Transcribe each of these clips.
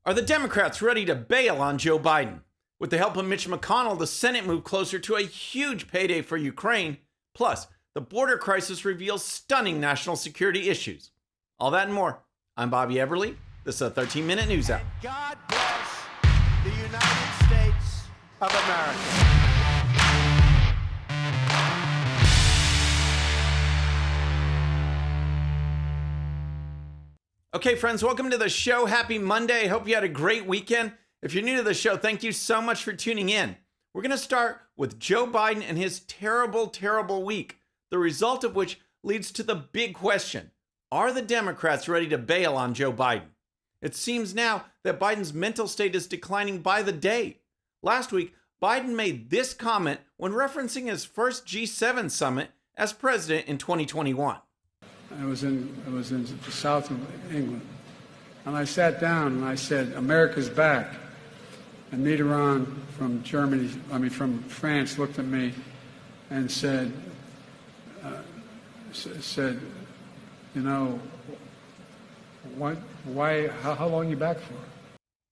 Are the Democrats ready to bail on Joe Biden? With the help of Mitch McConnell, the Senate moved closer to a huge payday for Ukraine. Plus, the border crisis reveals stunning national security issues. All that and more. I'm Bobby Eberle. This is a 13-minute news hour. God bless the United States of America. Okay, friends, welcome to the show. Happy Monday. Hope you had a great weekend. If you're new to the show, thank you so much for tuning in. We're going to start with Joe Biden and his terrible, terrible week, the result of which leads to the big question. Are the Democrats ready to bail on Joe Biden? It seems now that Biden's mental state is declining by the day. Last week, Biden made this comment when referencing his first G7 summit as president in 2021. I was in the south of England, and I sat down and I said, "America's back." And Mitterrand from France, looked at me and said, "You know, what? Why? How long are you back for?"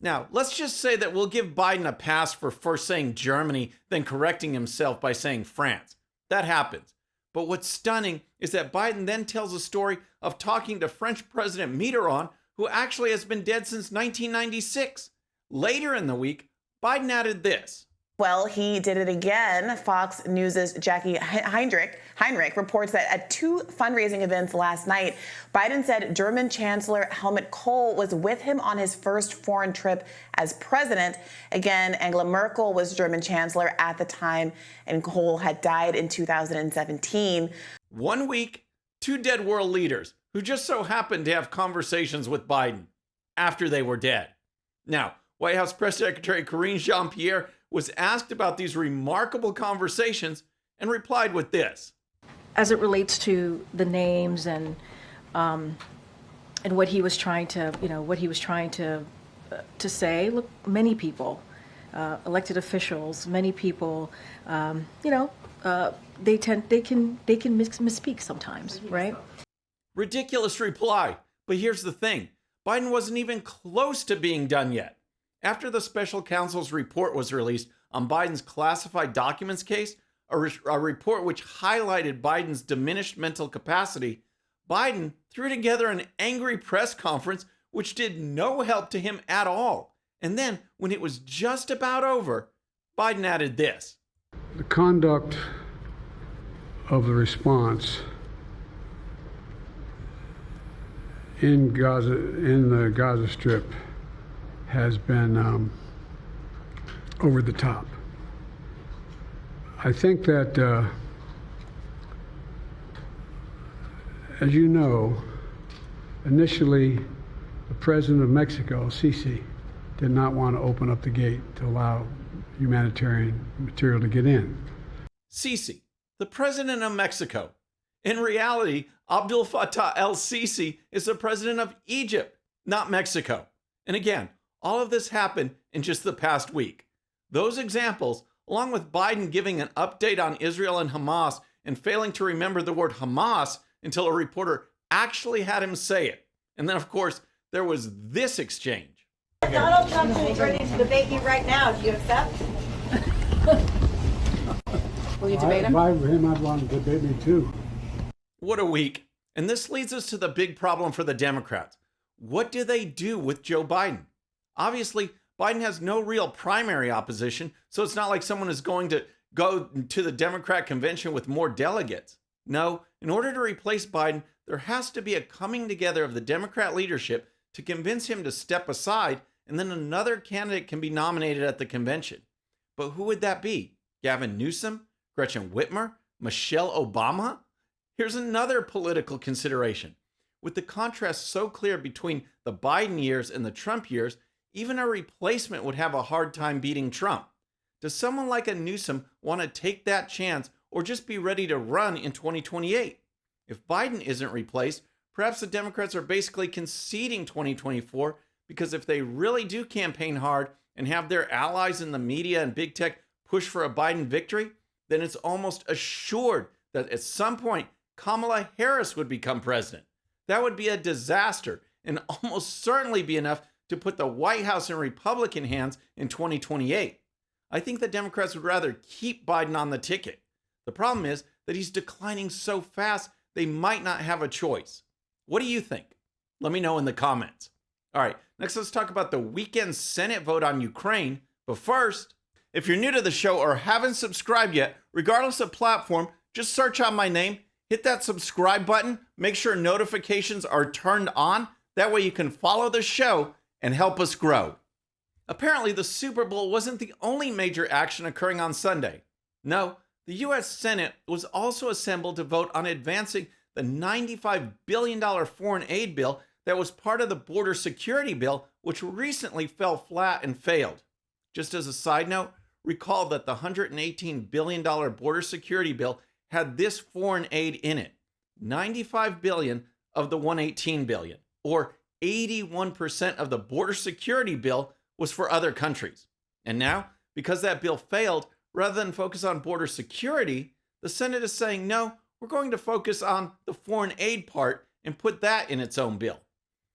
Now, let's just say that we'll give Biden a pass for first saying Germany, then correcting himself by saying France. That happens. But what's stunning is that Biden then tells a story of talking to French President Mitterrand, who actually has been dead since 1996. Later in the week, Biden added this. Well, he did it again. Fox News' Jackie Heinrich reports that at two fundraising events last night, Biden said German Chancellor Helmut Kohl was with him on his first foreign trip as president. Again, Angela Merkel was German Chancellor at the time, and Kohl had died in 2017. 1 week, two dead world leaders who just so happened to have conversations with Biden after they were dead. Now, White House Press Secretary Karine Jean-Pierre was asked about these remarkable conversations and replied with this. As it relates to the names and what he was trying to, say, look, many people, elected officials, many people, they can misspeak sometimes, right? Ridiculous reply. But here's the thing. Biden wasn't even close to being done yet. After the special counsel's report was released on Biden's classified documents case, a report which highlighted Biden's diminished mental capacity, Biden threw together an angry press conference which did no help to him at all. And then, when it was just about over, Biden added this. The conduct of the response in the Gaza Strip has been over the top. I think that, as you know, initially the president of Mexico, Sisi, did not want to open up the gate to allow humanitarian material to get in. Sisi, the president of Mexico. In reality, Abdel Fattah el-Sisi is the president of Egypt, not Mexico. And again, all of this happened in just the past week. Those examples, along with Biden giving an update on Israel and Hamas and failing to remember the word Hamas until a reporter actually had him say it. And then, of course, there was this exchange. Donald Trump is ready to debate you right now. Do you accept? Will you debate him? If I were him, I'd want to debate me too. What a week. And this leads us to the big problem for the Democrats. What do they do with Joe Biden? Obviously, Biden has no real primary opposition, so it's not like someone is going to go to the Democrat convention with more delegates. No, in order to replace Biden, there has to be a coming together of the Democrat leadership to convince him to step aside, and then another candidate can be nominated at the convention. But who would that be? Gavin Newsom? Gretchen Whitmer? Michelle Obama? Here's another political consideration. With the contrast so clear between the Biden years and the Trump years, even a replacement would have a hard time beating Trump. Does someone like a Newsom want to take that chance or just be ready to run in 2028? If Biden isn't replaced, perhaps the Democrats are basically conceding 2024 because if they really do campaign hard and have their allies in the media and big tech push for a Biden victory, then it's almost assured that at some point Kamala Harris would become president. That would be a disaster and almost certainly be enough to put the White House in Republican hands in 2028. I think the Democrats would rather keep Biden on the ticket. The problem is that he's declining so fast, they might not have a choice. What do you think? Let me know in the comments. All right, next let's talk about the weekend Senate vote on Ukraine. But first, if you're new to the show or haven't subscribed yet, regardless of platform, just search out my name, hit that subscribe button, make sure notifications are turned on. That way you can follow the show and help us grow. Apparently, the Super Bowl wasn't the only major action occurring on Sunday. No, the U.S. Senate was also assembled to vote on advancing the $95 billion foreign aid bill that was part of the border security bill, which recently fell flat and failed. Just as a side note, recall that the $118 billion border security bill had this foreign aid in it. $95 billion of the $118 billion, or 81% of the border security bill, was for other countries. And now, because that bill failed, rather than focus on border security, the Senate is saying, no, we're going to focus on the foreign aid part and put that in its own bill.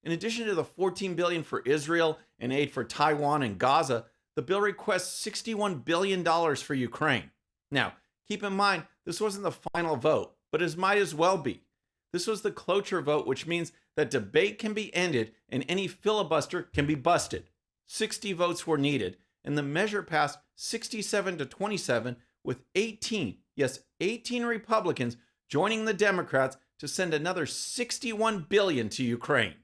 In addition to the $14 billion for Israel and aid for Taiwan and Gaza, the bill requests $61 billion for Ukraine. Now, keep in mind, this wasn't the final vote, but it might as well be. This was the cloture vote, which means that debate can be ended and any filibuster can be busted. 60 votes were needed, and the measure passed 67-27 with 18 Republicans joining the Democrats to send another $61 billion to Ukraine.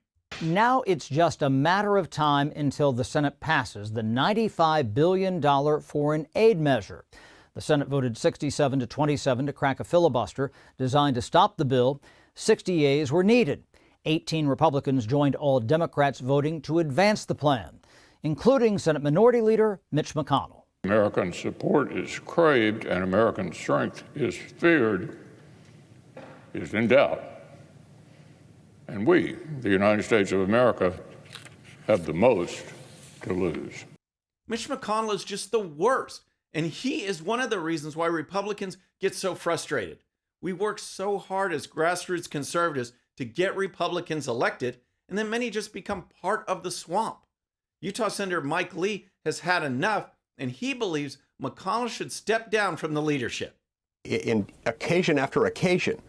Now it's just a matter of time until the Senate passes the $95 billion foreign aid measure. The Senate voted 67-27 to crack a filibuster designed to stop the bill. 60 yeas were needed. 18 Republicans joined all Democrats voting to advance the plan, including Senate Minority Leader Mitch McConnell. American support is craved and American strength is feared, is in doubt. And we, the United States of America, have the most to lose. Mitch McConnell is just the worst, and he is one of the reasons why Republicans get so frustrated. We work so hard as grassroots conservatives to get Republicans elected, and then many just become part of the swamp. Utah Senator Mike Lee has had enough, and he believes McConnell should step down from the leadership. In occasion after occasion,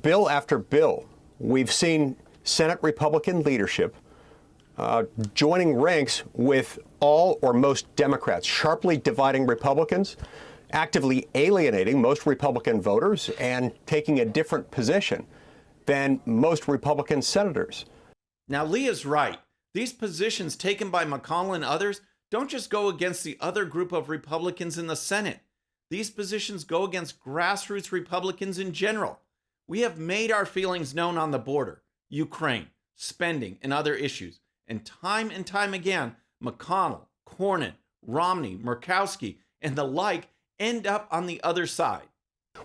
bill after bill, we've seen Senate Republican leadership joining ranks with all or most Democrats, sharply dividing Republicans, actively alienating most Republican voters, and taking a different position than most Republican senators. Now, Lee is right. These positions taken by McConnell and others don't just go against the other group of Republicans in the Senate. These positions go against grassroots Republicans in general. We have made our feelings known on the border, Ukraine, spending, and other issues. And time again, McConnell, Cornyn, Romney, Murkowski, and the like end up on the other side.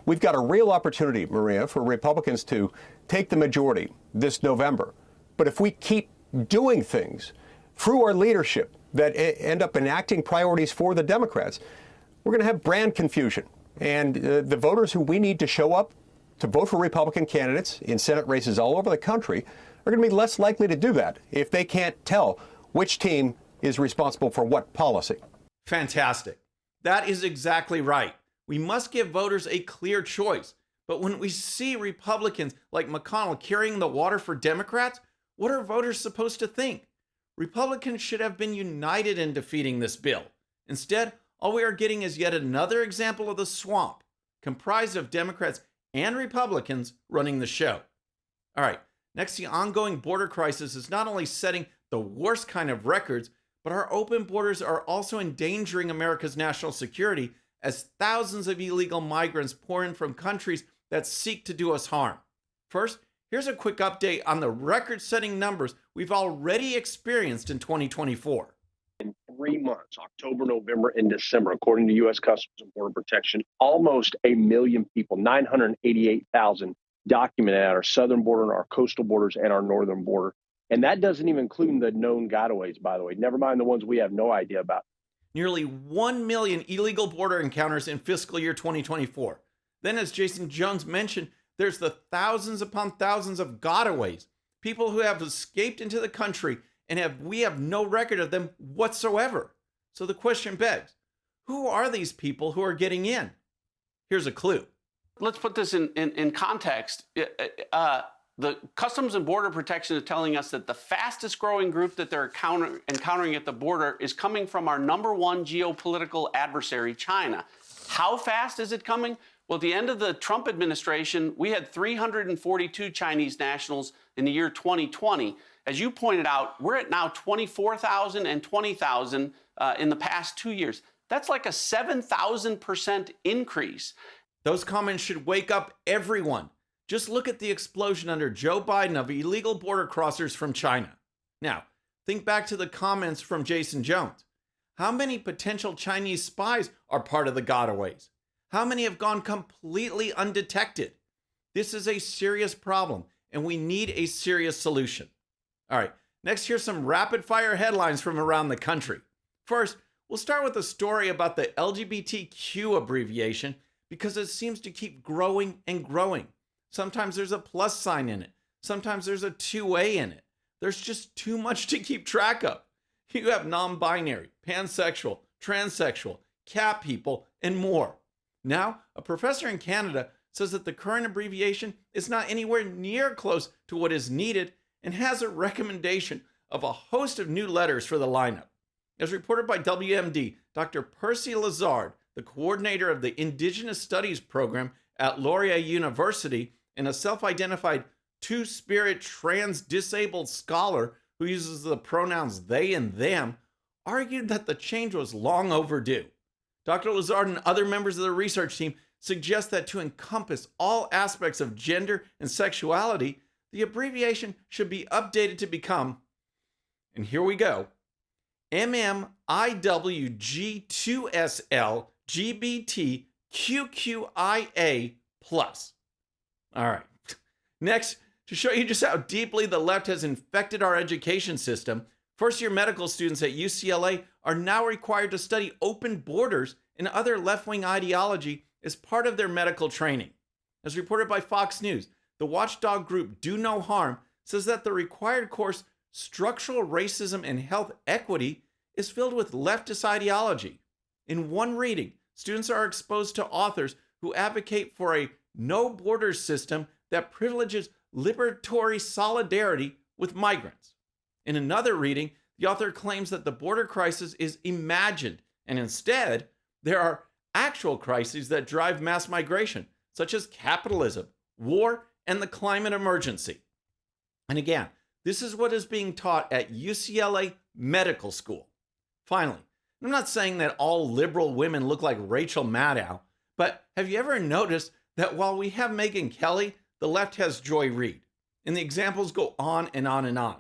We've got a real opportunity, Maria, for Republicans to take the majority this November. But if we keep doing things through our leadership that end up enacting priorities for the Democrats, we're going to have brand confusion. And the voters who we need to show up to vote for Republican candidates in Senate races all over the country are going to be less likely to do that if they can't tell which team is responsible for what policy. Fantastic. That is exactly right. We must give voters a clear choice. But when we see Republicans like McConnell carrying the water for Democrats, what are voters supposed to think? Republicans should have been united in defeating this bill. Instead, all we are getting is yet another example of the swamp, comprised of Democrats and Republicans running the show. All right, next, the ongoing border crisis is not only setting the worst kind of records, but our open borders are also endangering America's national security as thousands of illegal migrants pour in from countries that seek to do us harm. First, here's a quick update on the record-setting numbers we've already experienced in 2024. In 3 months, October, November, and December, according to U.S. Customs and Border Protection, almost 1 million people, 988,000, documented at our southern border and our coastal borders and our northern border. And that doesn't even include the known gotaways, by the way. Never mind the ones we have no idea about. Nearly 1 million illegal border encounters in fiscal year 2024. Then, as Jason Jones mentioned, there's the thousands upon thousands of gotaways, people who have escaped into the country and we have no record of them whatsoever. So the question begs, who are these people who are getting in? Here's a clue. Let's put this in context. The Customs and Border Protection is telling us that the fastest growing group that they're encountering at the border is coming from our #1 geopolitical adversary, China. How fast is it coming? Well, at the end of the Trump administration, we had 342 Chinese nationals in the year 2020. As you pointed out, we're at now 24,000 and 20,000 in the past 2 years. That's like a 7,000% increase. Those comments should wake up everyone. Just look at the explosion under Joe Biden of illegal border crossers from China. Now, think back to the comments from Jason Jones. How many potential Chinese spies are part of the gotaways? How many have gone completely undetected? This is a serious problem, and we need a serious solution. All right, next, here's some rapid-fire headlines from around the country. First, we'll start with a story about the LGBTQ abbreviation because it seems to keep growing and growing. Sometimes there's a plus sign in it. Sometimes there's a 2A in it. There's just too much to keep track of. You have non-binary, pansexual, transsexual, cat people, and more. Now, a professor in Canada says that the current abbreviation is not anywhere near close to what is needed and has a recommendation of a host of new letters for the lineup. As reported by WMD, Dr. Percy Lazard, the coordinator of the Indigenous Studies program at Laurier University and a self-identified two-spirit trans-disabled scholar who uses the pronouns they and them, argued that the change was long overdue. Dr. Lazard and other members of the research team suggest that to encompass all aspects of gender and sexuality, the abbreviation should be updated to become, and here we go, MMIWG2SLGBTQQIA+. All right. Next, to show you just how deeply the left has infected our education system, first-year medical students at UCLA are now required to study open borders and other left-wing ideology as part of their medical training. As reported by Fox News, the watchdog group Do No Harm says that the required course, Structural Racism and Health Equity, is filled with leftist ideology. In one reading, students are exposed to authors who advocate for a no-borders system that privileges liberatory solidarity with migrants. In another reading, the author claims that the border crisis is imagined, and instead, there are actual crises that drive mass migration, such as capitalism, war, and the climate emergency. And again, this is what is being taught at UCLA Medical School. Finally, I'm not saying that all liberal women look like Rachel Maddow, but have you ever noticed that while we have Megyn Kelly, the left has Joy Reid? And the examples go on and on and on.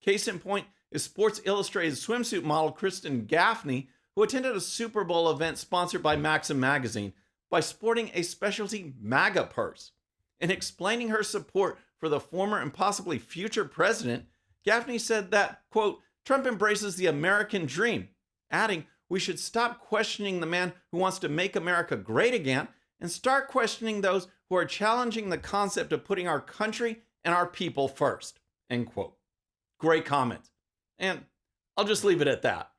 Case in point is Sports Illustrated swimsuit model Kristen Gaffney, who attended a Super Bowl event sponsored by Maxim magazine by sporting a specialty MAGA purse. In explaining her support for the former and possibly future president, Gaffney said that, quote, Trump embraces the American dream, adding, we should stop questioning the man who wants to make America great again and start questioning those who are challenging the concept of putting our country and our people first, end quote. Great comment. And I'll just leave it at that.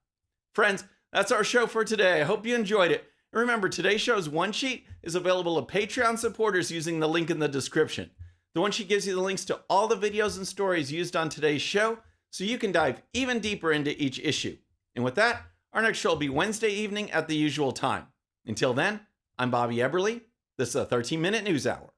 Friends, that's our show for today. I hope you enjoyed it. And remember, today's show's one sheet is available to Patreon supporters using the link in the description. The one sheet gives you the links to all the videos and stories used on today's show, so you can dive even deeper into each issue. And with that, our next show will be Wednesday evening at the usual time. Until then, I'm Bobby Eberle. This is a 13-minute news hour.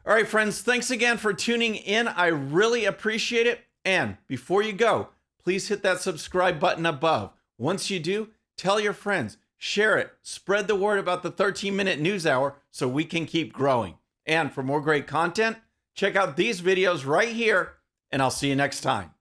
All right, friends, thanks again for tuning in. I really appreciate it. And before you go, please hit that subscribe button above. Once you do, tell your friends, share it, spread the word about the 13-minute news hour so we can keep growing. And for more great content, check out these videos right here, and I'll see you next time.